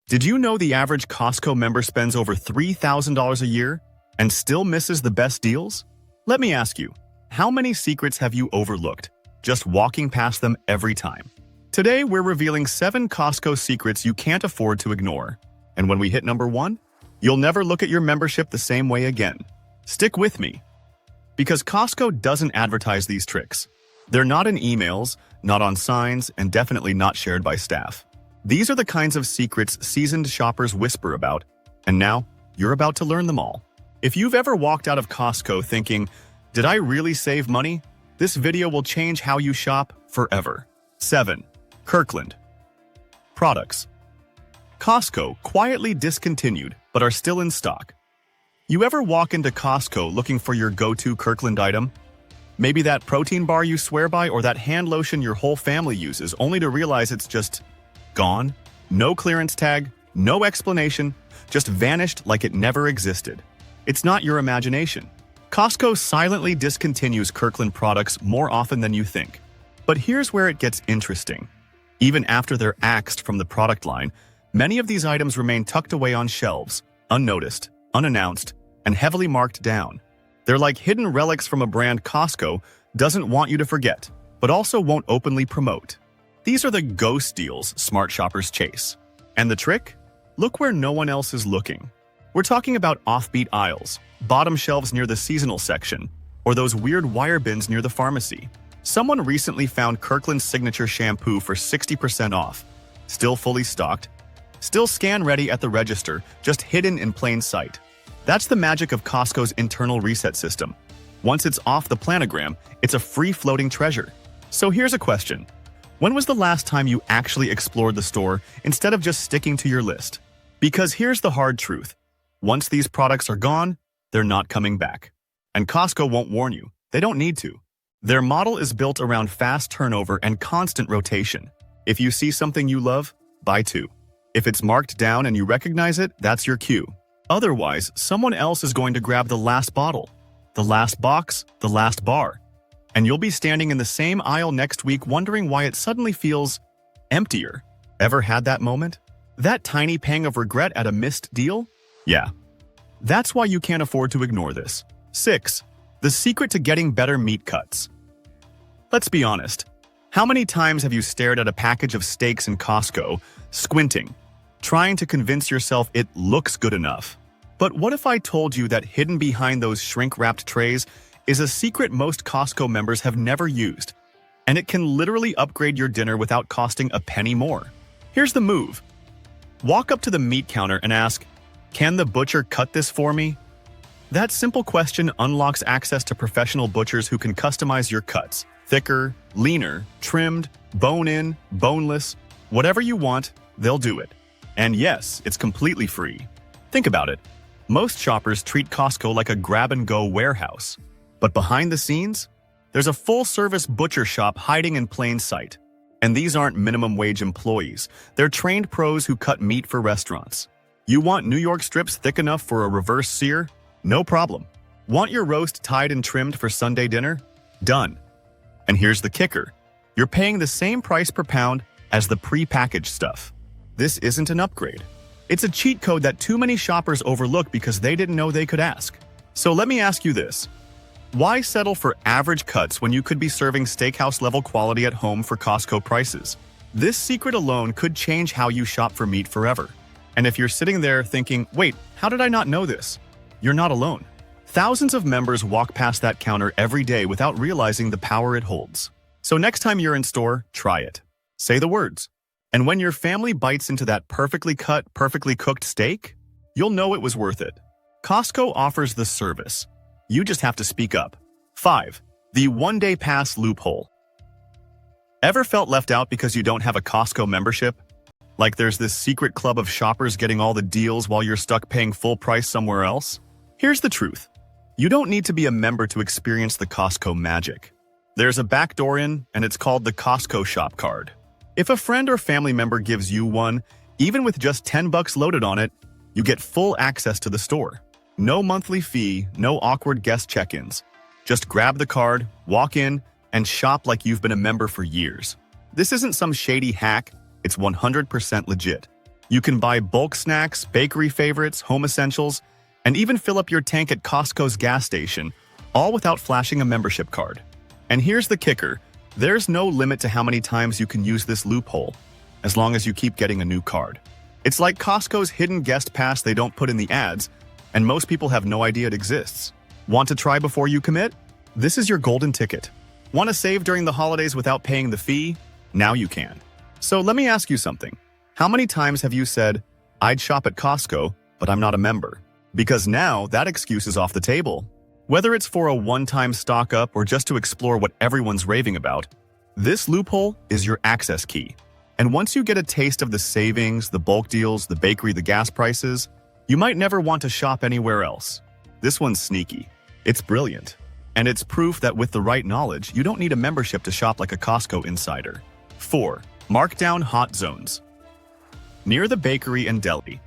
Did you know the average Costco member spends over $3,000 a year and still misses the best deals? Let me ask you, how many secrets have you overlooked, just walking past them every time? Today, we're revealing 7 Costco secrets you can't afford to ignore. And when we hit number 1, you'll never look at your membership the same way again. Stick with me, because Costco doesn't advertise these tricks. They're not in emails, not on signs, and definitely not shared by staff. These are the kinds of secrets seasoned shoppers whisper about, and now you're about to learn them all. If you've ever walked out of Costco thinking, "Did I really save money?" This video will change how you shop forever. 7. Kirkland Products. Costco quietly discontinued, but are still in stock. You ever walk into Costco looking for your go-to Kirkland item? Maybe that protein bar you swear by or that hand lotion your whole family uses, only to realize it's just gone? No clearance tag, no explanation, just vanished like it never existed. It's not your imagination. Costco silently discontinues Kirkland products more often than you think. But here's where it gets interesting. Even after they're axed from the product line, many of these items remain tucked away on shelves, unnoticed, unannounced, and heavily marked down. They're like hidden relics from a brand Costco doesn't want you to forget, but also won't openly promote. These are the ghost deals smart shoppers chase. And the trick? Look where no one else is looking. We're talking about offbeat aisles, bottom shelves near the seasonal section, or those weird wire bins near the pharmacy. Someone recently found Kirkland's signature shampoo for 60% off. Still fully stocked, still scan-ready at the register, just hidden in plain sight. That's the magic of Costco's internal reset system. Once it's off the planogram, it's a free-floating treasure. So here's a question. When was the last time you actually explored the store instead of just sticking to your list? Because here's the hard truth. Once these products are gone, they're not coming back. And Costco won't warn you. They don't need to. Their model is built around fast turnover and constant rotation. If you see something you love, buy 2. If it's marked down and you recognize it, that's your cue. Otherwise, someone else is going to grab the last bottle, the last box, the last bar. And you'll be standing in the same aisle next week wondering why it suddenly feels emptier. Ever had that moment? That tiny pang of regret at a missed deal? Yeah. That's why you can't afford to ignore this. 6. The secret to getting better meat cuts. Let's be honest. How many times have you stared at a package of steaks in Costco, squinting, trying to convince yourself it looks good enough? But what if I told you that hidden behind those shrink-wrapped trays is a secret most Costco members have never used, and it can literally upgrade your dinner without costing a penny more? Here's the move. Walk up to the meat counter and ask, "Can the butcher cut this for me?" That simple question unlocks access to professional butchers who can customize your cuts. Thicker, leaner, trimmed, bone-in, boneless, whatever you want, they'll do it. And yes, it's completely free. Think about it. Most shoppers treat Costco like a grab-and-go warehouse. But behind the scenes, there's a full-service butcher shop hiding in plain sight. And these aren't minimum-wage employees. They're trained pros who cut meat for restaurants. You want New York strips thick enough for a reverse sear? No problem. Want your roast tied and trimmed for Sunday dinner? Done. And here's the kicker. You're paying the same price per pound as the pre-packaged stuff. This isn't an upgrade. It's a cheat code that too many shoppers overlook because they didn't know they could ask. So let me ask you this. Why settle for average cuts when you could be serving steakhouse-level quality at home for Costco prices? This secret alone could change how you shop for meat forever. And if you're sitting there thinking, "Wait, how did I not know this?" You're not alone. Thousands of members walk past that counter every day without realizing the power it holds. So next time you're in store, try it. Say the words. And when your family bites into that perfectly cut, perfectly cooked steak, you'll know it was worth it. Costco offers the service. You just have to speak up. 5. The one-day pass loophole. Ever felt left out because you don't have a Costco membership? Like there's this secret club of shoppers getting all the deals while you're stuck paying full price somewhere else? Here's the truth. You don't need to be a member to experience the Costco magic. There's a back door in, and it's called the Costco Shop Card. If a friend or family member gives you one, even with just $10 loaded on it, you get full access to the store. No monthly fee, no awkward guest check-ins. Just grab the card, walk in, and shop like you've been a member for years. This isn't some shady hack, it's 100% legit. You can buy bulk snacks, bakery favorites, home essentials, and even fill up your tank at Costco's gas station, all without flashing a membership card. And here's the kicker. There's no limit to how many times you can use this loophole, as long as you keep getting a new card. It's like Costco's hidden guest pass they don't put in the ads, and most people have no idea it exists. Want to try before you commit? This is your golden ticket. Want to save during the holidays without paying the fee? Now you can. So let me ask you something. How many times have you said, "I'd shop at Costco, but I'm not a member"? Because now that excuse is off the table. Whether it's for a one-time stock up or just to explore what everyone's raving about, this loophole is your access key. And once you get a taste of the savings, the bulk deals, the bakery, the gas prices, you might never want to shop anywhere else. This one's sneaky. It's brilliant. And it's proof that with the right knowledge, you don't need a membership to shop like a Costco insider. 4. Markdown hot zones. Near the bakery and deli.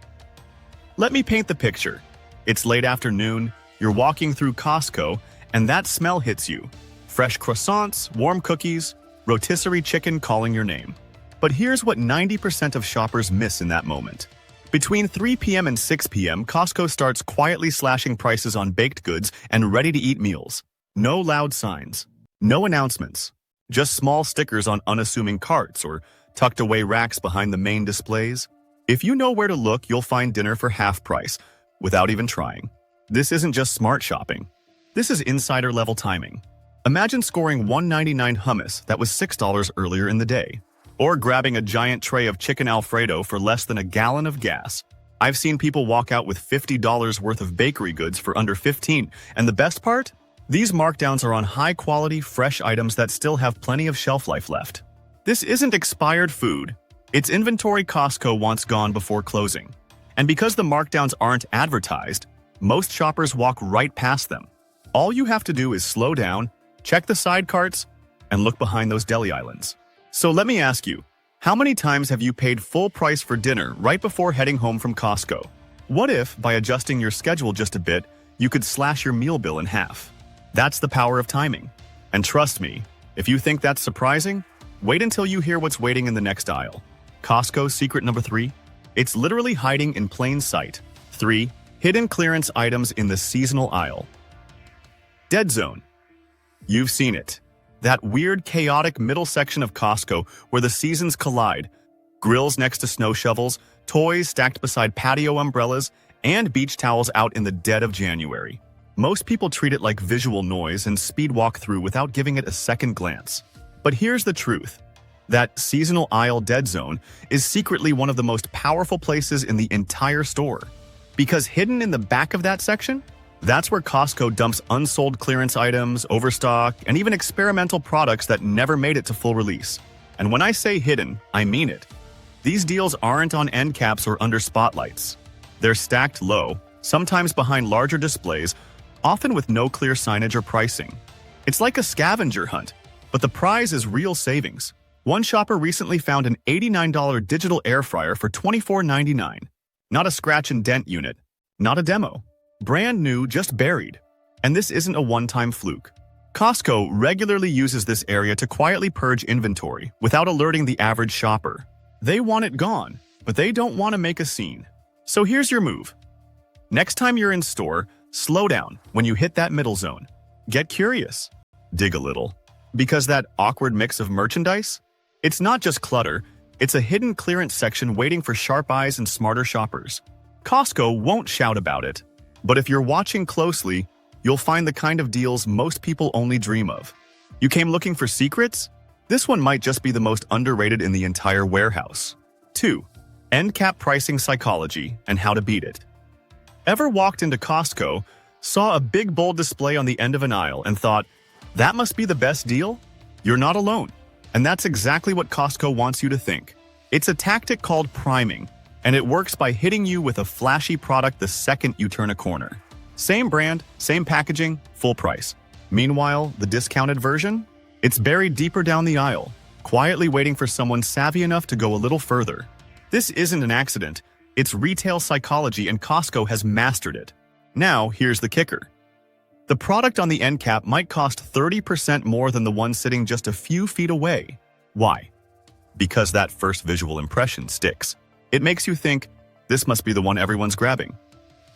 Let me paint the picture. It's late afternoon, you're walking through Costco, and that smell hits you. Fresh croissants, warm cookies, rotisserie chicken calling your name. But here's what 90% of shoppers miss in that moment. Between 3 p.m. and 6 p.m., Costco starts quietly slashing prices on baked goods and ready-to-eat meals. No loud signs, no announcements, just small stickers on unassuming carts or tucked-away racks behind the main displays. If you know where to look, you'll find dinner for half price, without even trying. This isn't just smart shopping. This is insider-level timing. Imagine scoring $1.99 hummus that was $6 earlier in the day, or grabbing a giant tray of chicken Alfredo for less than a gallon of gas. I've seen people walk out with $50 worth of bakery goods for under $15, and the best part? These markdowns are on high-quality, fresh items that still have plenty of shelf life left. This isn't expired food. It's inventory Costco wants gone before closing. And because the markdowns aren't advertised, most shoppers walk right past them. All you have to do is slow down, check the side carts, and look behind those deli islands. So let me ask you, how many times have you paid full price for dinner right before heading home from Costco? What if, by adjusting your schedule just a bit, you could slash your meal bill in half? That's the power of timing. And trust me, if you think that's surprising, wait until you hear what's waiting in the next aisle. Costco's secret number 3? It's literally hiding in plain sight. 3. Hidden clearance items in the seasonal aisle. Dead zone. You've seen it. That weird, chaotic middle section of Costco where the seasons collide. Grills next to snow shovels, toys stacked beside patio umbrellas, and beach towels out in the dead of January. Most people treat it like visual noise and speed walk through without giving it a second glance. But here's the truth. That seasonal aisle dead zone is secretly one of the most powerful places in the entire store. Because hidden in the back of that section, that's where Costco dumps unsold clearance items, overstock, and even experimental products that never made it to full release. And when I say hidden, I mean it. These deals aren't on end caps or under spotlights. They're stacked low, sometimes behind larger displays, often with no clear signage or pricing. It's like a scavenger hunt, but the prize is real savings. One shopper recently found an $89 digital air fryer for $24.99. Not a scratch and dent unit, not a demo. Brand new, just buried. And this isn't a one-time fluke. Costco regularly uses this area to quietly purge inventory without alerting the average shopper. They want it gone, but they don't want to make a scene. So here's your move. Next time you're in store, slow down when you hit that middle zone. Get curious. Dig a little. Because that awkward mix of merchandise? It's not just clutter, it's a hidden clearance section waiting for sharp eyes and smarter shoppers. Costco won't shout about it, but if you're watching closely, you'll find the kind of deals most people only dream of. You came looking for secrets? This one might just be the most underrated in the entire warehouse. 2. Endcap pricing psychology and how to beat it. Ever walked into Costco, saw a big bold display on the end of an aisle and thought, that must be the best deal? You're not alone. And that's exactly what Costco wants you to think. It's a tactic called priming, and it works by hitting you with a flashy product the second you turn a corner. Same brand, same packaging, full price. Meanwhile, the discounted version? It's buried deeper down the aisle, quietly waiting for someone savvy enough to go a little further. This isn't an accident. It's retail psychology, and Costco has mastered it. Now, here's the kicker. The product on the end cap might cost 30% more than the one sitting just a few feet away. Why? Because that first visual impression sticks. It makes you think, this must be the one everyone's grabbing.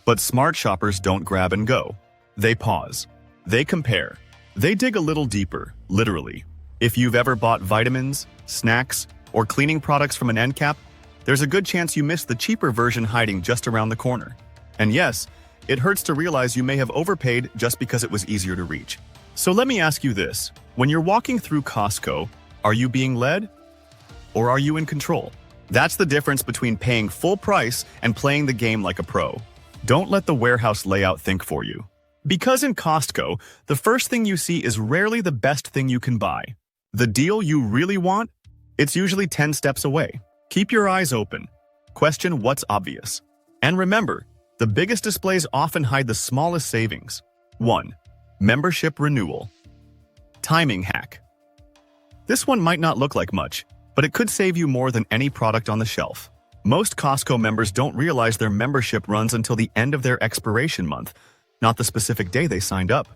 But smart shoppers don't grab and go. They pause. They compare. They dig a little deeper, literally. If you've ever bought vitamins, snacks, or cleaning products from an Endcap, there's a good chance you missed the cheaper version hiding just around the corner. And yes, it hurts to realize you may have overpaid just because it was easier to reach. So let me ask you this. When you're walking through Costco, are you being led? Or are you in control? That's the difference between paying full price and playing the game like a pro. Don't let the warehouse layout think for you. Because in Costco, the first thing you see is rarely the best thing you can buy. The deal you really want? It's usually 10 steps away. Keep your eyes open. Question what's obvious. And remember, the biggest displays often hide the smallest savings. 1. Membership renewal. Timing hack. This one might not look like much, but it could save you more than any product on the shelf. Most Costco members don't realize their membership runs until the end of their expiration month, not the specific day they signed up.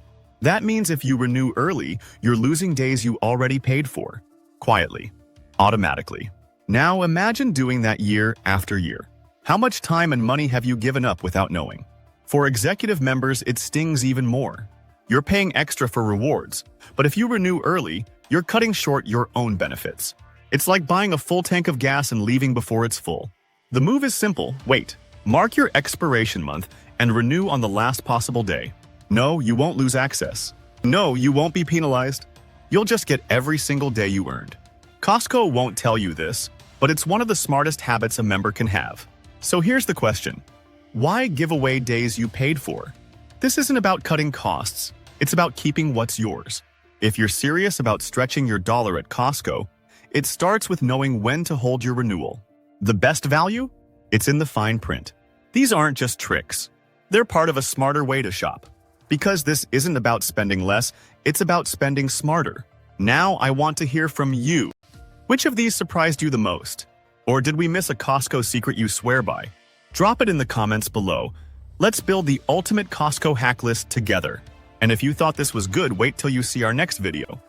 That means if you renew early, you're losing days you already paid for. Quietly. Automatically. Now imagine doing that year after year. How much time and money have you given up without knowing? For executive members, it stings even more. You're paying extra for rewards, but if you renew early, you're cutting short your own benefits. It's like buying a full tank of gas and leaving before it's full. The move is simple. Wait. Mark your expiration month and renew on the last possible day. No, you won't lose access. No, you won't be penalized. You'll just get every single day you earned. Costco won't tell you this, but it's one of the smartest habits a member can have. So here's the question. Why give away days you paid for? This isn't about cutting costs. It's about keeping what's yours. If you're serious about stretching your dollar at Costco, it starts with knowing when to hold your renewal. The best value? It's in the fine print. These aren't just tricks. They're part of a smarter way to shop. Because this isn't about spending less, it's about spending smarter. Now I want to hear from you. Which of these surprised you the most? Or did we miss a Costco secret you swear by? Drop it in the comments below. Let's build the ultimate Costco hack list together. And if you thought this was good, wait till you see our next video.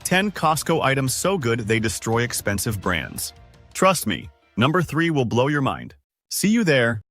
10 Costco items so good they destroy expensive brands. Trust me, number 3 will blow your mind. See you there.